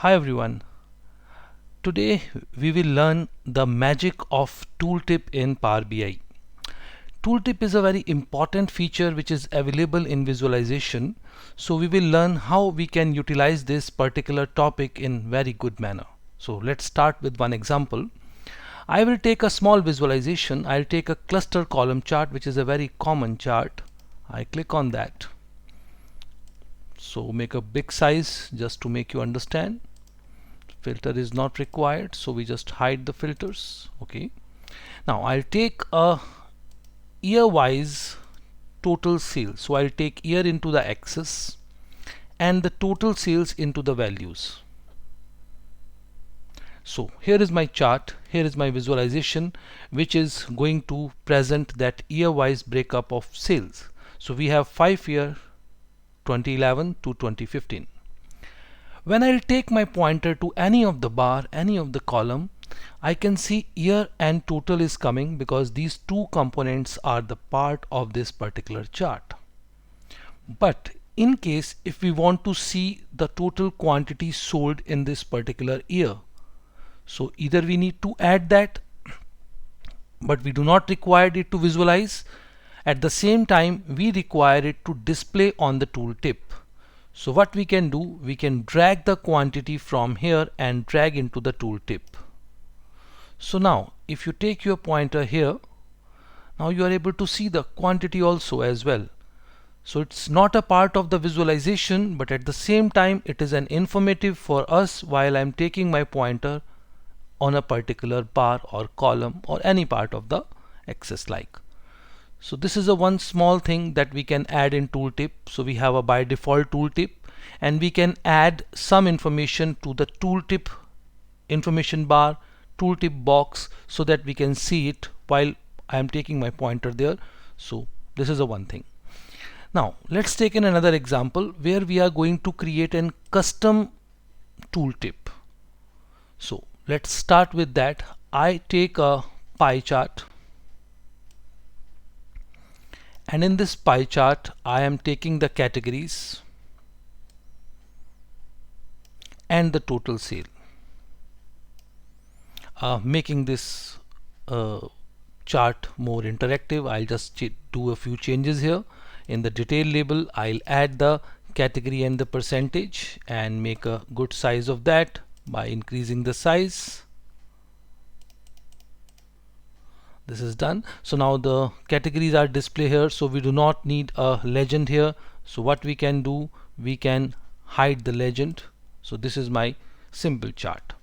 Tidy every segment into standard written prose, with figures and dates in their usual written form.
Hi everyone. Today we will learn the magic of Tooltip in Power BI. Tooltip is a very important feature which is available in visualization. So we will learn how we can utilize this particular topic in very good manner. So let's start with one example. I will take a small visualization. I'll take a cluster column chart, which is a very common chart. I click on that. So make a big size just to make you understand. Filter is not required, so we just hide the filters. Okay, now I'll take a year wise total sales. So I'll take year into the axis and the total sales into the values. So here is my chart, here is my visualization, which is going to present that year wise breakup of sales. So we have 5-year 2011 to 2015. When I'll take my pointer to any of the bar, any of the column, I can see year and total is coming because these two components are the part of this particular chart. But in case if we want to see the total quantity sold in this particular year, so either we need to add that, but we do not require it to visualize. At the same time, we require it to display on the tooltip. So what we can do, we can drag the quantity from here and drag into the tooltip. So now if you take your pointer here, now you are able to see the quantity also as well. So it's not a part of the visualization, but at the same time it is an informative for us while I'm taking my pointer on a particular bar or column or any part of the axis like. So this is a one small thing that we can add in tooltip. So we have a by default tooltip and we can add some information to the tooltip information bar, tooltip box, so that we can see it while I am taking my pointer there. So this is a one thing. Now let's take in another example where we are going to create a custom tooltip. So let's start with that. I take a pie chart. And in this pie chart, I am taking the categories and the total sale. Making this chart more interactive, I'll just do a few changes here. In the detail label, I'll add the category and the percentage and make a good size of that by increasing the size. This is done. So now the categories are displayed here, so we do not need a legend here. So what we can do, we can hide the legend. So this is my simple chart.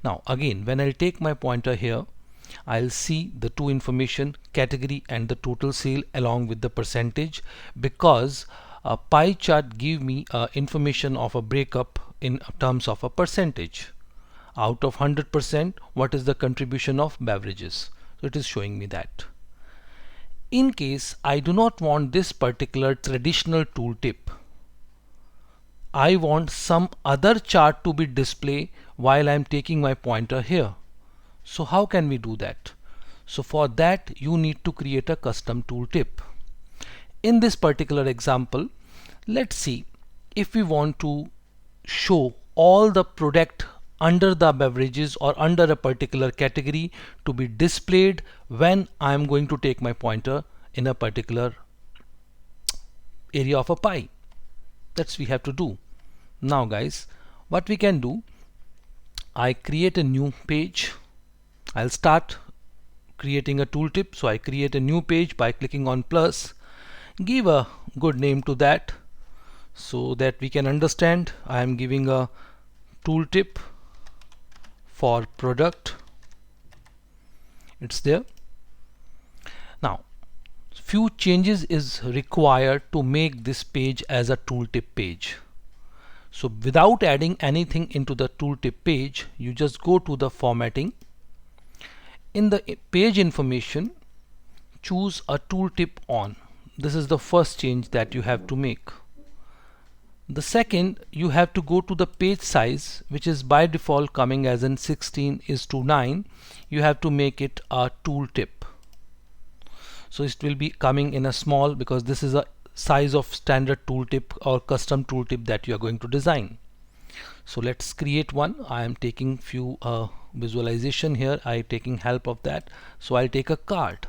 Now again, when I'll take my pointer here, I'll see the two information, category and the total sale along with the percentage, because a pie chart give me information of a breakup in terms of a percentage. Out of 100%, what is the contribution of beverages? So it is showing me that. In case I do not want this particular traditional tooltip, I want some other chart to be displayed while I am taking my pointer here. So how can we do that? So for that you need to create a custom tooltip. In this particular example, let's see if we want to show all the product under the beverages or under a particular category to be displayed when I am going to take my pointer in a particular area of a pie. That's we have to do. Now guys, what we can do, I create a new page. I'll start creating a tooltip. So I create a new page by clicking on plus, give a good name to that so that we can understand. I am giving a tooltip for product. It's there. Now few changes is required to make this page as a tooltip page. So without adding anything into the tooltip page, you just go to the formatting. In the page information, choose a tooltip on. This is the first change that you have to make. The second, you have to go to the page size, which is by default coming as in 16:9. You have to make it a tooltip. So it will be coming in a small because this is a size of standard tooltip or custom tooltip that you are going to design. So let's create one. I am taking few visualization here. I taking help of that. So I'll take a card.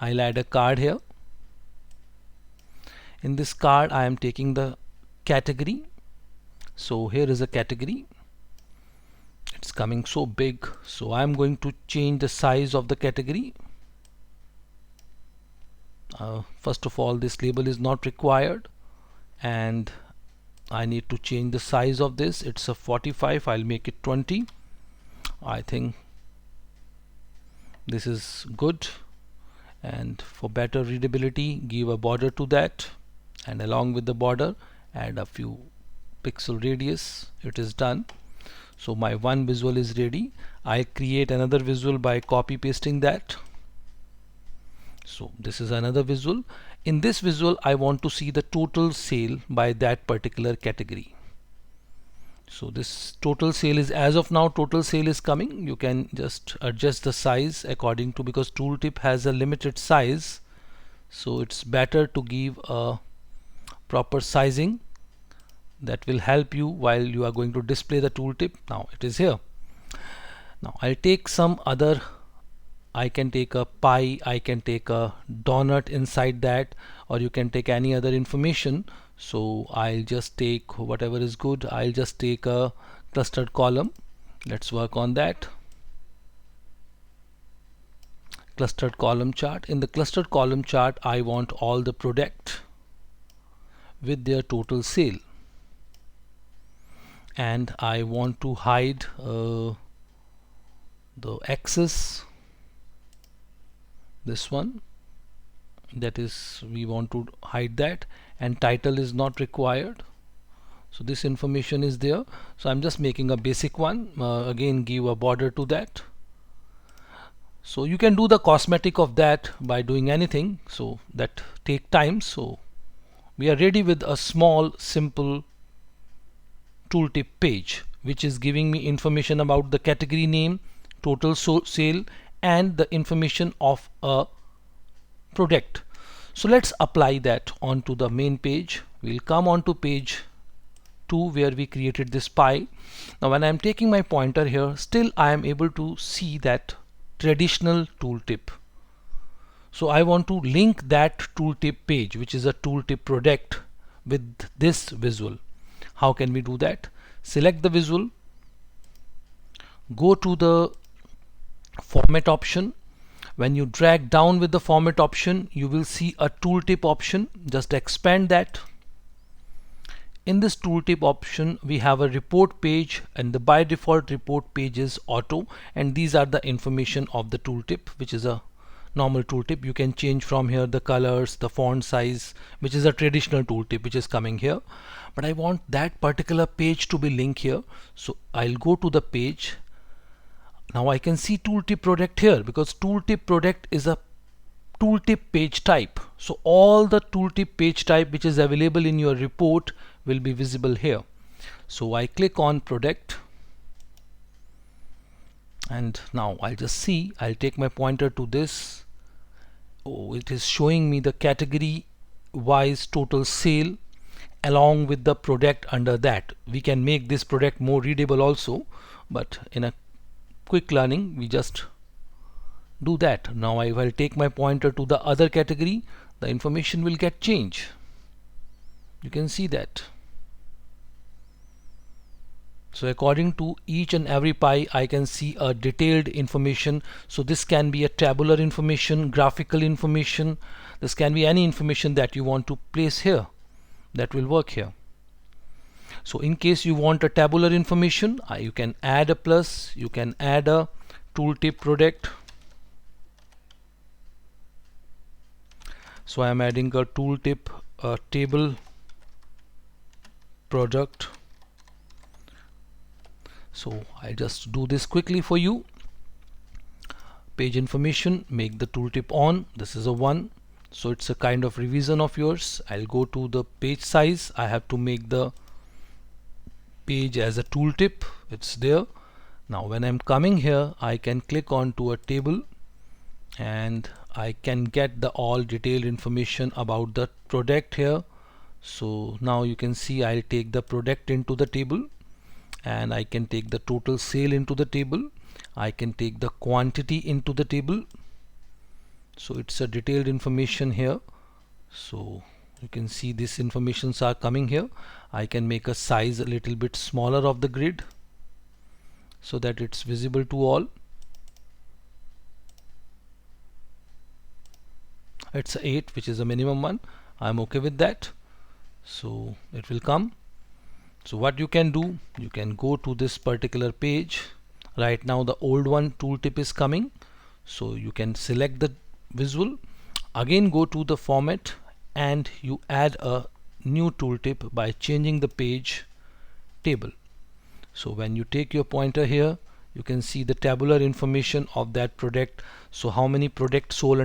I'll add a card here. In this card I am taking the category. So here is a category. It's coming so big, so I'm going to change the size of the category. First of all, this label is not required, and I need to change the size of this. It's a 45. I'll make it 20. I think this is good, and for better readability, give a border to that, and along with the border add a few pixel radius. It is done. So my one visual is ready. I create another visual by copy pasting that. So this is another visual. In this visual I want to see the total sale by that particular category. So this total sale is, as of now, total sale is coming. You can just adjust the size according to, because Tooltip has a limited size, so it's better to give a proper sizing that will help you while you are going to display the tooltip. Now it is here. Now I'll take some other, I can take a pie, I can take a donut inside that, or you can take any other information. So I'll just take whatever is good. I'll just take a clustered column. Let's work on that. Clustered column chart. In the clustered column chart I want all the product with their total sale, and I want to hide the axis, this one, that is, we want to hide that, and title is not required. So this information is there. So I'm just making a basic one. Again, give a border to that. So you can do the cosmetic of that by doing anything, so that take time. So we are ready with a small simple tooltip page, which is giving me information about the category name, total sale, and the information of a product. So let's apply that onto the main page. We'll come on to page 2 where we created this pie. Now when I'm taking my pointer here, still I am able to see that traditional tooltip. So I want to link that tooltip page, which is a tooltip product, with this visual. How can we do that? Select the visual, go to the format option. When you drag down with the format option, you will see a tooltip option. Just expand that. In this tooltip option we have a report page, and the by default report page is auto, and these are the information of the tooltip, which is a normal tooltip. You can change from here the colors, the font size, which is a traditional tooltip which is coming here. But I want that particular page to be linked here, so I'll go to the page. Now I can see tooltip product here, because tooltip product is a tooltip page type. So all the tooltip page type which is available in your report will be visible here. So I click on product, and now I'll just see, I'll take my pointer to this. Oh, it is showing me the category wise total sale along with the product under that. We can make this product more readable also, but in a quick learning we just do that. Now I will take my pointer to the other category, the information will get changed. You can see that. So according to each and every pie I can see a detailed information. So this can be a tabular information, graphical information, this can be any information that you want to place here, that will work here. So in case you want a tabular information, you can add a plus, you can add a tooltip product. So I am adding a tooltip table product. So I just do this quickly for you. Page information, make the tooltip on. This is a 1, so it's a kind of revision of yours. I'll go to the page size. I have to make the page as a tooltip. It's there. Now when I'm coming here, I can click on to a table, and I can get the all detailed information about the product here. So now you can see I'll take the product into the table. and I can take the total sale into the table. I can take the quantity into the table. So it's a detailed information here. So you can see these informations are coming here. I can make a size a little bit smaller of the grid so that it's visible to all. It's a 8, which is a minimum one. I'm okay with that. So it will come. So what you can do, you can go to this particular page. Right now the old one tooltip is coming, so you can select the visual, again go to the format, and you add a new tooltip by changing the page table. So when you take your pointer here, you can see the tabular information of that product. So how many products sold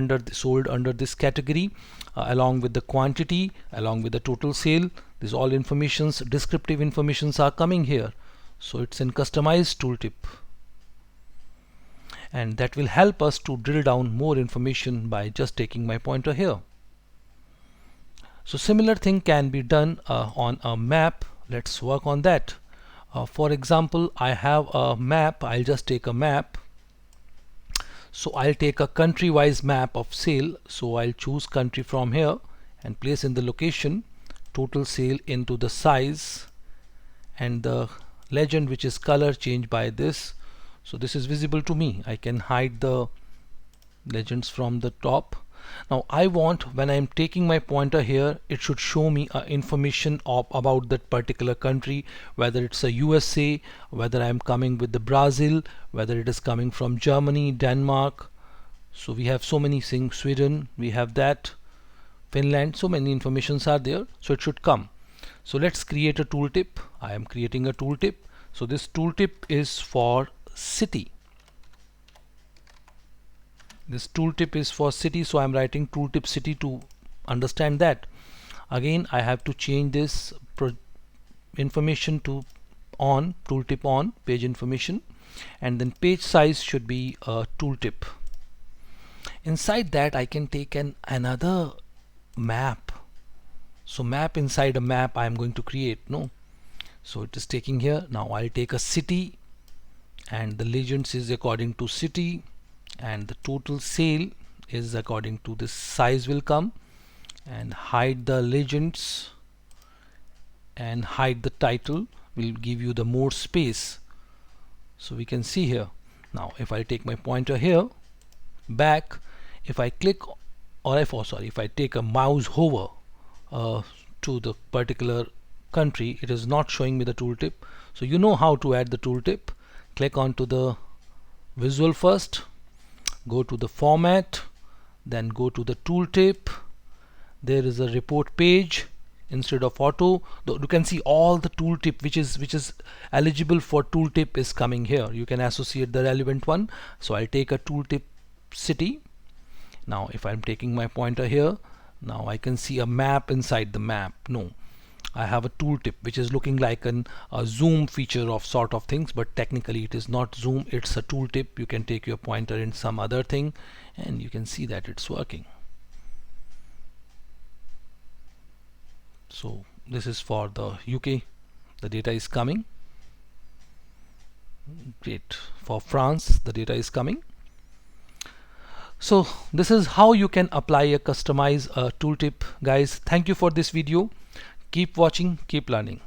under this category, along with the quantity, along with the total sale. These all informations, descriptive informations are coming here. So it's in customized tooltip, and that will help us to drill down more information by just taking my pointer here. So similar thing can be done on a map. Let's work on that. For example, I have a map. I'll just take a map. So I'll take a country wise map of sale. So I'll choose country from here and place in the location, total sale into the size, and the legend, which is color, change by this. So this is visible to me. I can hide the legends from the top. Now I want, when I'm taking my pointer here, it should show me information about that particular country, whether it's a USA, whether I'm coming with the Brazil, whether it is coming from Germany, Denmark. So we have so many things, Sweden, we have that, Finland, so many informations are there, so it should come. So let's create a tooltip. I am creating a tooltip. So this tooltip is for city. This tooltip is for city, so I'm writing tooltip city to understand that. Again, I have to change this information to on, tooltip on, page information, and then page size should be a tooltip. Inside that I can take another map. So map inside a map I am going to create. No, so it is taking here. Now I'll take a city, and the legends is according to city, and the total sale is according to this size will come, and hide the legends and hide the title will give you the more space. So we can see here. Now if I take my pointer here back, if I click, or if I take a mouse hover to the particular country, it is not showing me the tooltip. So you know how to add the tooltip. Click onto the visual first, go to the format, then go to the tooltip. There is a report page instead of auto. You can see all the tooltip which is eligible for tooltip is coming here. You can associate the relevant one. So I'll take a tooltip city. Now if I'm taking my pointer here, now I can see a map inside the map. No, I have a tooltip which is looking like a zoom feature of sort of things, but technically it is not zoom, it's a tooltip. You can take your pointer in some other thing and you can see that it's working. So this is for the UK, the data is coming. Great. For France, the data is coming. So this is how you can apply a customized tooltip, guys. Thank you for this video. Keep watching, keep learning.